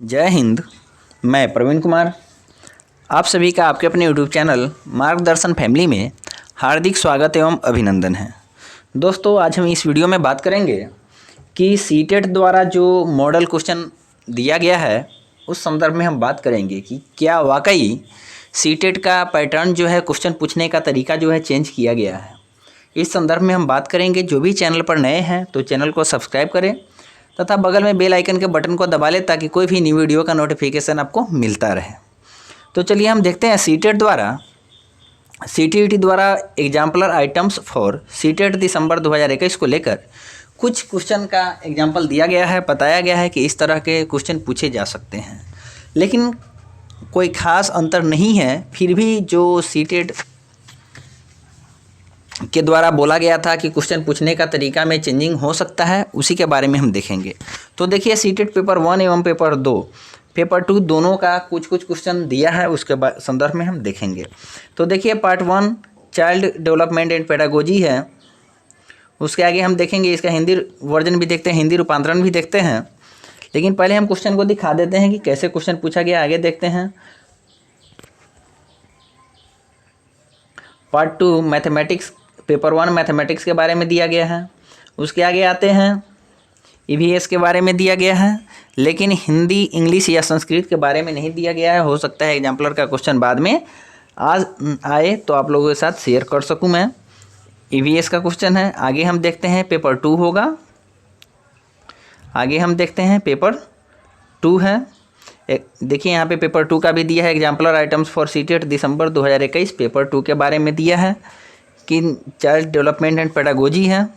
जय हिंद। मैं प्रवीण कुमार आप सभी का आपके अपने यूट्यूब चैनल मार्गदर्शन फैमिली में हार्दिक स्वागत एवं अभिनंदन है। दोस्तों, आज हम इस वीडियो में बात करेंगे कि सीटेट द्वारा जो मॉडल क्वेश्चन दिया गया है उस संदर्भ में हम बात करेंगे कि क्या वाकई सीटेट का पैटर्न जो है, क्वेश्चन पूछने का तरीका जो है चेंज किया गया है। इस संदर्भ में हम बात करेंगे। जो भी चैनल पर नए हैं तो चैनल को सब्सक्राइब करें तथा बगल में बेल आइकन के बटन को दबा लें ताकि कोई भी न्यू वीडियो का नोटिफिकेशन आपको मिलता रहे। तो चलिए हम देखते हैं सीटेट द्वारा सीटीईटी द्वारा एग्जाम्पलर आइटम्स फॉर सीटेट दिसंबर 2021 को लेकर कुछ क्वेश्चन का एग्जाम्पल दिया गया है। बताया गया है कि इस तरह के क्वेश्चन पूछे जा सकते हैं, लेकिन कोई ख़ास अंतर नहीं है। फिर भी जो सीटेट के द्वारा बोला गया था कि क्वेश्चन पूछने का तरीका में चेंजिंग हो सकता है, उसी के बारे में हम देखेंगे। तो देखिए, सीटेट पेपर 1 एवं पेपर 2, पेपर 2 दोनों का कुछ क्वेश्चन दिया है, उसके संदर्भ में हम देखेंगे। तो देखिए, part 1 child development and pedagogy है। उसके आगे हम देखेंगे, इसका हिंदी वर्जन भी देखते हैं, हिंदी रूपांतरण भी देखते हैं। लेकिन पहले हम क्वेश्चन को दिखा देते हैं कि कैसे क्वेश्चन पूछा गया। आगे देखते हैं। पार्ट 2 मैथमेटिक्स, पेपर 1 मैथमेटिक्स के बारे में दिया गया है। उसके आगे आते हैं, ईवीएस के बारे में दिया गया है, लेकिन हिंदी, इंग्लिश या संस्कृत के बारे में नहीं दिया गया है। हो सकता है एग्जाम्पलर का क्वेश्चन बाद में आज आए तो आप लोगों के साथ शेयर कर सकूं मैं। ईवीएस का क्वेश्चन है। आगे हम देखते हैं पेपर 2 होगा। आगे हम देखते हैं पेपर 2 है। देखिए, यहाँ पे पेपर 2 का भी दिया है, exemplar items for CTET December 2021। Paper 2 के बारे में दिया है कि चाइल्ड डेवलपमेंट एंड पेडागोजी है।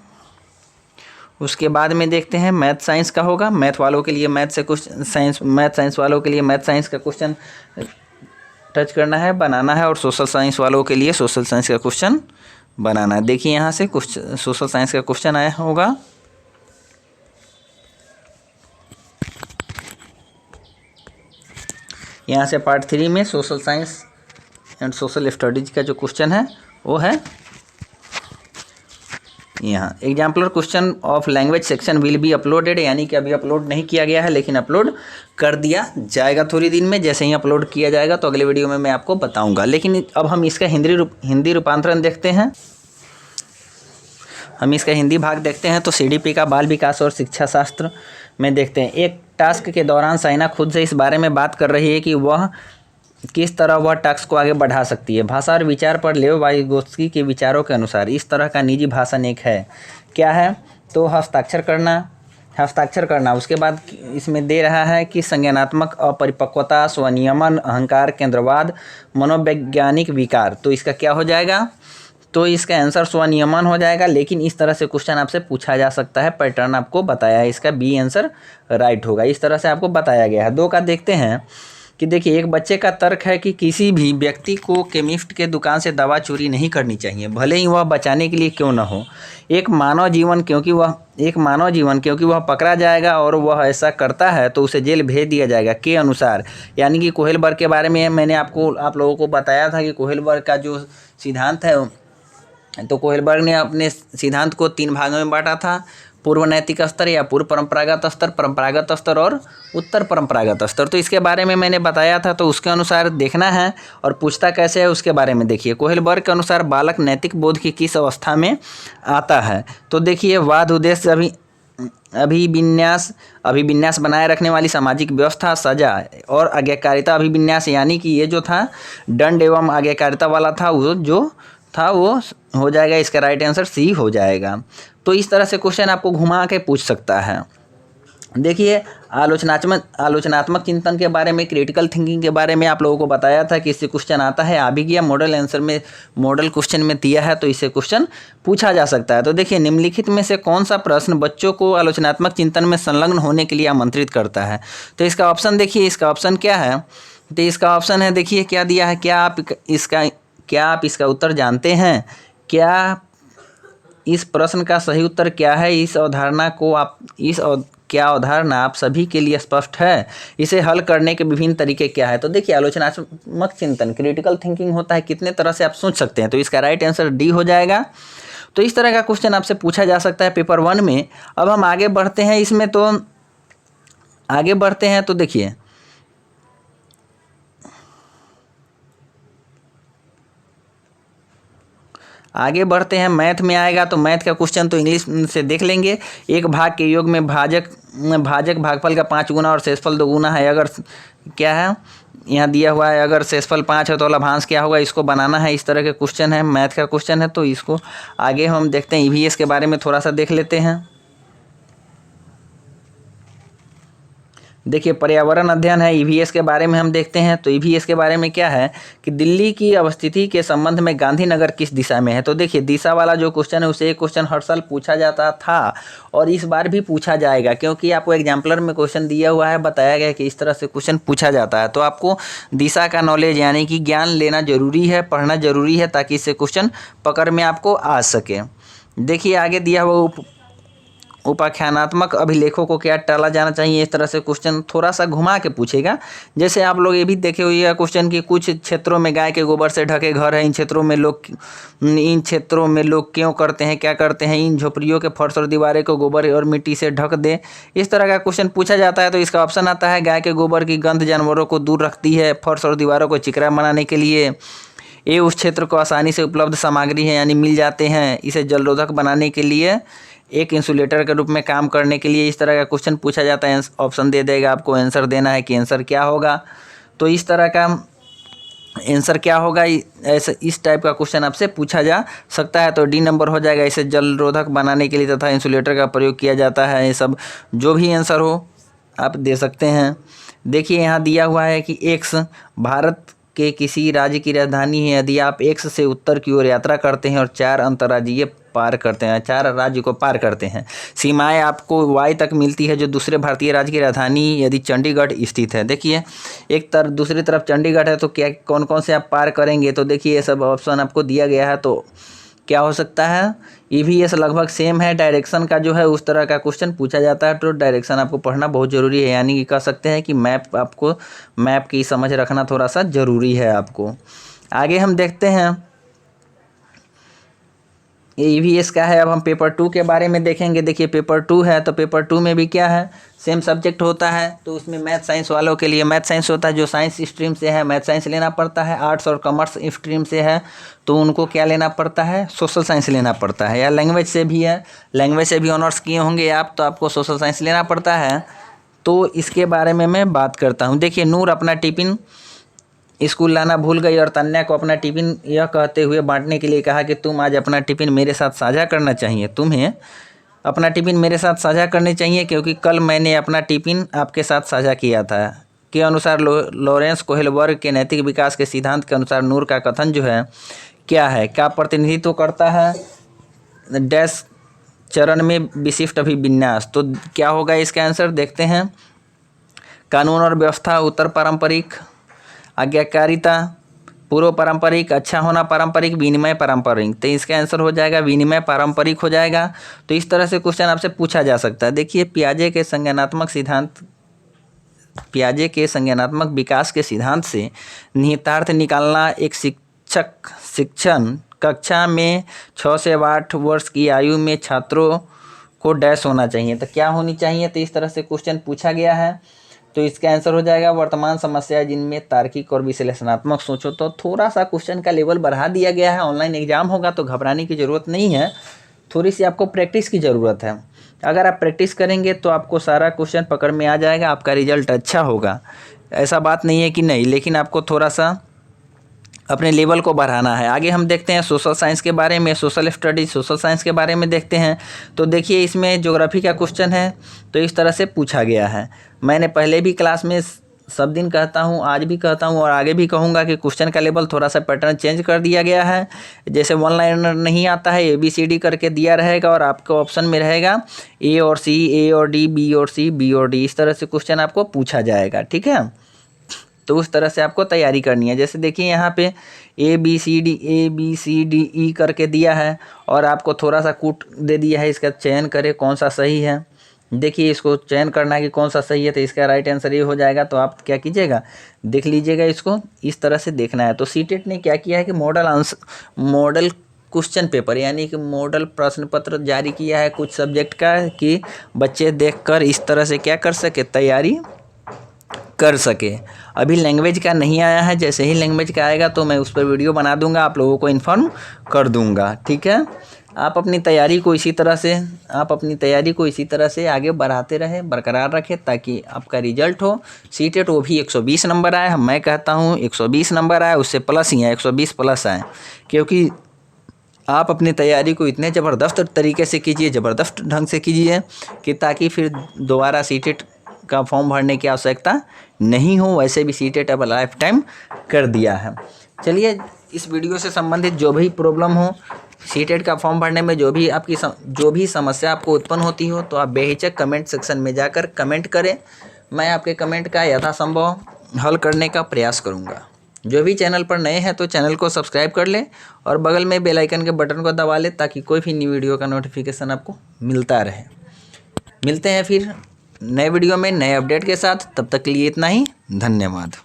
उसके बाद में देखते हैं मैथ साइंस का होगा। मैथ वालों के लिए मैथ से कुछ साइंस, मैथ साइंस वालों के लिए मैथ साइंस का क्वेश्चन टच करना है, बनाना है, और सोशल साइंस वालों के लिए सोशल साइंस का क्वेश्चन बनाना है। देखिए, यहाँ से कुछ सोशल साइंस का क्वेश्चन आया होगा। यहाँ से पार्ट 3 में social science and social studies का जो क्वेश्चन है वो है यहाँ। Exemplar question of language section will be uploaded, यानी कि अभी अपलोड नहीं किया गया है, लेकिन अपलोड कर दिया जाएगा थोड़ी दिन में। जैसे ही अपलोड किया जाएगा तो अगले वीडियो में मैं आपको बताऊंगा। लेकिन अब हम इसका हिंदी रूपांतरण देखते हैं। हम इसका हिंदी भाग देखते हैं। तो सीडीपी का बाल विकास और शिक्षा शास्त्र में देखते हैं। एक टास्क के दौरान साइना खुद से इस बारे में बात कर रही है कि वह किस तरह वह टास्क को आगे बढ़ा सकती है। भाषा और विचार पर लेव वाइगोत्स्की के विचारों के अनुसार इस तरह का निजी भाषण एक है। क्या है? तो हस्ताक्षर करना। उसके बाद इसमें दे रहा है कि संज्ञानात्मक अपरिपक्वता, स्वनियमन, अहंकार, केंद्रवाद, मनोवैज्ञानिक विकार। तो इसका क्या हो जाएगा? तो इसका आंसर स्वनियमन हो जाएगा। लेकिन इस तरह से क्वेश्चन आपसे पूछा जा सकता है। पैटर्न आपको बताया है, इसका बी आंसर राइट होगा। इस तरह से आपको बताया गया है। 2 का देखते हैं कि देखिए, एक बच्चे का तर्क है कि किसी भी व्यक्ति को केमिस्ट के दुकान से दवा चोरी नहीं करनी चाहिए, भले ही वह बचाने के लिए क्यों न हो। एक मानव जीवन क्योंकि वह पकड़ा जाएगा और वह ऐसा करता है तो उसे जेल भेज दिया जाएगा के अनुसार। यानी कि कोहेलबर्ग के बारे में मैंने आप लोगों को बताया था कि कोहेलबर्ग का जो सिद्धांत है, तो कोहेलबर्ग ने अपने सिद्धांत को 3 भागों में बांटा था। पूर्व नैतिक स्तर या पूर्व परंपरागत स्तर, परंपरागत स्तर और उत्तर परंपरागत स्तर। तो इसके बारे में मैंने बताया था, तो उसके अनुसार देखना है। और पूछता कैसे है उसके बारे में देखिए। कोहेलबर्ग के अनुसार बालक नैतिक बोध की किस अवस्था में आता है? तो देखिए, वाद, उद्देश्य, अभिविन्यास बनाए रखने वाली सामाजिक व्यवस्था, सजा और आज्ञाकारिता अभिविन्यास। यानी कि ये जो था दंड एवं आज्ञाकारिता वाला था, वो हो जाएगा। इसका राइट आंसर सी हो जाएगा। तो इस तरह से क्वेश्चन आपको घुमा के पूछ सकता है। देखिए, आलोचनात्मक चिंतन के बारे में, क्रिटिकल थिंकिंग के बारे में आप लोगों को बताया था कि इससे क्वेश्चन आता है। आ भी गया, मॉडल क्वेश्चन में दिया है, तो इससे क्वेश्चन पूछा जा सकता है। तो देखिए, निम्नलिखित में से कौन सा प्रश्न बच्चों को आलोचनात्मक चिंतन में संलग्न होने के लिए आमंत्रित करता है? तो इसका ऑप्शन देखिए, इसका ऑप्शन क्या है? तो इसका ऑप्शन है, देखिए क्या दिया है। क्या आप इसका उत्तर जानते हैं? इस प्रश्न का सही उत्तर क्या है? क्या अवधारणा आप सभी के लिए स्पष्ट है? इसे हल करने के विभिन्न तरीके क्या है? तो देखिए, आलोचनात्मक चिंतन, क्रिटिकल थिंकिंग होता है, कितने तरह से आप सोच सकते हैं। तो इसका राइट आंसर डी हो जाएगा। तो इस तरह का क्वेश्चन आपसे पूछा जा सकता है पेपर 1 में। अब हम आगे बढ़ते हैं तो देखिए, आगे बढ़ते हैं, मैथ में आएगा तो मैथ का क्वेश्चन तो इंग्लिश से देख लेंगे। एक भाग के योग में भाजक भागफल का 5 गुना और शेषफल 2 गुना है। अगर क्या है यहाँ दिया हुआ है, अगर शेषफल 5 है तो लभांश क्या होगा, इसको बनाना है। इस तरह के क्वेश्चन है, मैथ का क्वेश्चन है। तो इसको आगे हम देखते हैं, ईवीएस के बारे में थोड़ा सा देख लेते हैं। देखिए पर्यावरण अध्ययन है, ईवीएस के बारे में हम देखते हैं। तो ईवीएस के बारे में क्या है कि दिल्ली की अवस्थिति के संबंध में गांधीनगर किस दिशा में है। तो देखिए दिशा वाला जो क्वेश्चन है उसे एक क्वेश्चन हर साल पूछा जाता था और इस बार भी पूछा जाएगा, क्योंकि आपको एग्जाम्पलर में क्वेश्चन दिया हुआ है, बताया गया कि इस तरह से क्वेश्चन पूछा जाता है। तो आपको दिशा का नॉलेज यानी कि ज्ञान लेना जरूरी है, पढ़ना जरूरी है, ताकि इससे क्वेश्चन पकड़ में आपको आ सके। देखिए आगे दिया हुआ उपाख्यानात्मक अभिलेखों को क्या टाला जाना चाहिए। इस तरह से क्वेश्चन थोड़ा सा घुमा के पूछेगा। जैसे आप लोग ये भी देखे हुए है क्वेश्चन कि कुछ क्षेत्रों में गाय के गोबर से ढके घर है, इन क्षेत्रों में लोग क्यों करते हैं, क्या करते हैं, इन झोपड़ियों के फर्श और दीवारें को गोबर और मिट्टी से ढक दे। इस तरह का क्वेश्चन पूछा जाता है। तो इसका ऑप्शन आता है गाय के गोबर की गंध जानवरों को दूर रखती है, फर्श और दीवारों को चिकरा बनाने के लिए। ये उस क्षेत्र को आसानी से उपलब्ध सामग्री है यानी मिल जाते हैं, इसे जलरोधक बनाने के लिए, एक इंसुलेटर के रूप में काम करने के लिए। इस तरह का क्वेश्चन पूछा जाता है। ऑप्शन दे देगा, आपको आंसर देना है कि आंसर क्या होगा। तो इस तरह का आंसर क्या होगा, ऐसे इस टाइप का क्वेश्चन आपसे पूछा जा सकता है। तो डी नंबर हो जाएगा। इसे जलरोधक बनाने के लिए तथा इंसुलेटर का प्रयोग किया जाता है। ये सब जो भी आंसर हो आप दे सकते हैं। देखिए यहाँ दिया हुआ है कि एक्स भारत के किसी राज्य की राजधानी है। यदि आप एक्स से उत्तर की ओर यात्रा करते हैं और 4 अंतर्राज्यीय पार करते हैं, 4 राज्य को पार करते हैं, सीमाएं आपको वाई तक मिलती है, जो दूसरे भारतीय राज्य की राजधानी यदि चंडीगढ़ स्थित है। देखिए दूसरी तरफ चंडीगढ़ है, तो क्या कौन कौन से आप पार करेंगे। तो देखिए ये सब ऑप्शन आपको दिया गया है। तो क्या हो सकता है, ईवीएस लगभग सेम है। डायरेक्शन का जो है उस तरह का क्वेश्चन पूछा जाता है। तो डायरेक्शन आपको पढ़ना बहुत ज़रूरी है, यानी कि कह सकते हैं कि मैप की समझ रखना थोड़ा सा ज़रूरी है आपको। आगे हम देखते हैं, ईवीएस का है। अब हम पेपर 2 के बारे में देखेंगे। देखिए पेपर 2 है, तो पेपर 2 में भी क्या है, सेम सब्जेक्ट होता है। तो उसमें मैथ साइंस वालों के लिए मैथ साइंस होता है, जो साइंस स्ट्रीम से है मैथ साइंस लेना पड़ता है। आर्ट्स और कॉमर्स स्ट्रीम से है तो उनको क्या लेना पड़ता है, सोशल साइंस लेना पड़ता है। या लैंग्वेज से भी है, लैंग्वेज से भी ऑनर्स किए होंगे आप, तो आपको सोशल साइंस लेना पड़ता है। तो इसके बारे में मैं बात करता हूँ। देखिए नूर अपना टिफ़िन स्कूल लाना भूल गई और तन्या को अपना टिफ़िन यह कहते हुए बांटने के लिए कहा कि तुम आज अपना टिफ़िन मेरे साथ साझा करना चाहिए। तुम्हें अपना टिफ़िन मेरे साथ साझा करनी चाहिए, क्योंकि कल मैंने अपना टिफ़िन आपके साथ साझा किया था। के अनुसार लॉरेंस कोहेलबर्ग के नैतिक विकास के सिद्धांत के अनुसार नूर का कथन जो है क्या है, क्या प्रतिनिधित्व करता है डैश चरण में विशिष्ट अभिविन्यास। तो क्या होगा इसका आंसर, देखते हैं। कानून और व्यवस्था, उत्तर पारंपरिक, आज्ञाकारिता, पूर्व पारंपरिक, अच्छा होना पारंपरिक, विनिमय पारंपरिक। तो इसका आंसर हो जाएगा विनिमय पारंपरिक हो जाएगा। तो इस तरह से क्वेश्चन आपसे पूछा जा सकता है। देखिए पियाजे के संज्ञानात्मक विकास के सिद्धांत से निहितार्थ निकालना। एक शिक्षण कक्षा में 6 से 8 वर्ष की आयु में छात्रों को डैश होना चाहिए। तो क्या होनी चाहिए, तो इस तरह से क्वेश्चन पूछा गया है। तो इसका आंसर हो जाएगा वर्तमान समस्या जिनमें तार्किक और विश्लेषणात्मक सोचो। तो थोड़ा सा क्वेश्चन का लेवल बढ़ा दिया गया है। ऑनलाइन एग्जाम होगा तो घबराने की ज़रूरत नहीं है, थोड़ी सी आपको प्रैक्टिस की ज़रूरत है। अगर आप प्रैक्टिस करेंगे तो आपको सारा क्वेश्चन पकड़ में आ जाएगा, आपका रिजल्ट अच्छा होगा। ऐसा बात नहीं है कि नहीं, लेकिन आपको थोड़ा सा अपने लेवल को बढ़ाना है। आगे हम देखते हैं सोशल साइंस के बारे में, सोशल स्टडीज सोशल साइंस के बारे में देखते हैं। तो देखिए इसमें ज्योग्राफी का क्वेश्चन है, तो इस तरह से पूछा गया है। मैंने पहले भी क्लास में सब दिन कहता हूँ, आज भी कहता हूँ और आगे भी कहूँगा कि क्वेश्चन का लेवल थोड़ा सा पैटर्न चेंज कर दिया गया है। जैसे वन लाइनर नहीं आता है, ABCD करके दिया रहेगा और आपको ऑप्शन में रहेगा A और C, A और D, B और C, B और D। इस तरह से क्वेश्चन आपको पूछा जाएगा, ठीक है। तो उस तरह से आपको तैयारी करनी है। जैसे देखिए यहाँ पे ABCD करके दिया है और आपको थोड़ा सा कूट दे दिया है, इसका चयन करें कौन सा सही है। देखिए इसको चयन करना है कि कौन सा सही है, तो इसका राइट आंसर ये हो जाएगा। तो आप क्या कीजिएगा, देख लीजिएगा, इसको इस तरह से देखना है। तो सीटेट ने क्या किया है कि मॉडल क्वेश्चन पेपर यानी कि मॉडल प्रश्न पत्र जारी किया है कुछ सब्जेक्ट का, कि बच्चे देखकर इस तरह से क्या कर सके, तैयारी कर सके। अभी लैंग्वेज का नहीं आया है, जैसे ही लैंग्वेज का आएगा तो मैं उस पर वीडियो बना दूंगा, आप लोगों को इन्फॉर्म कर दूंगा। ठीक है, आप अपनी तैयारी को इसी तरह से आगे बढ़ाते रहें, बरकरार रखें, ताकि आपका रिजल्ट हो सीटेट वो भी 120 नंबर आए। मैं कहता हूँ 120 नंबर आए, उससे प्लस ही आए, 120 प्लस आए, क्योंकि आप अपनी तैयारी को इतने ज़बरदस्त तरीके से कीजिए, ज़बरदस्त ढंग से कीजिए कि ताकि फिर दोबारा सीटेट का फॉर्म भरने की आवश्यकता नहीं हो। वैसे भी सीटेट अब लाइफ टाइम कर दिया है। चलिए, इस वीडियो से संबंधित जो भी प्रॉब्लम हो, सीटेट का फॉर्म भरने में जो भी समस्या आपको उत्पन्न होती हो, तो आप बेहिचक कमेंट सेक्शन में जाकर कमेंट करें। मैं आपके कमेंट का यथासंभव हल करने का प्रयास करूँगा। जो भी चैनल पर नए हैं तो चैनल को सब्सक्राइब कर लें और बगल में बेल आइकन के बटन को दबा लें, ताकि कोई भी नई वीडियो का नोटिफिकेशन आपको मिलता रहे। मिलते हैं फिर नए वीडियो में नए अपडेट के साथ, तब तक के लिए इतना ही, धन्यवाद।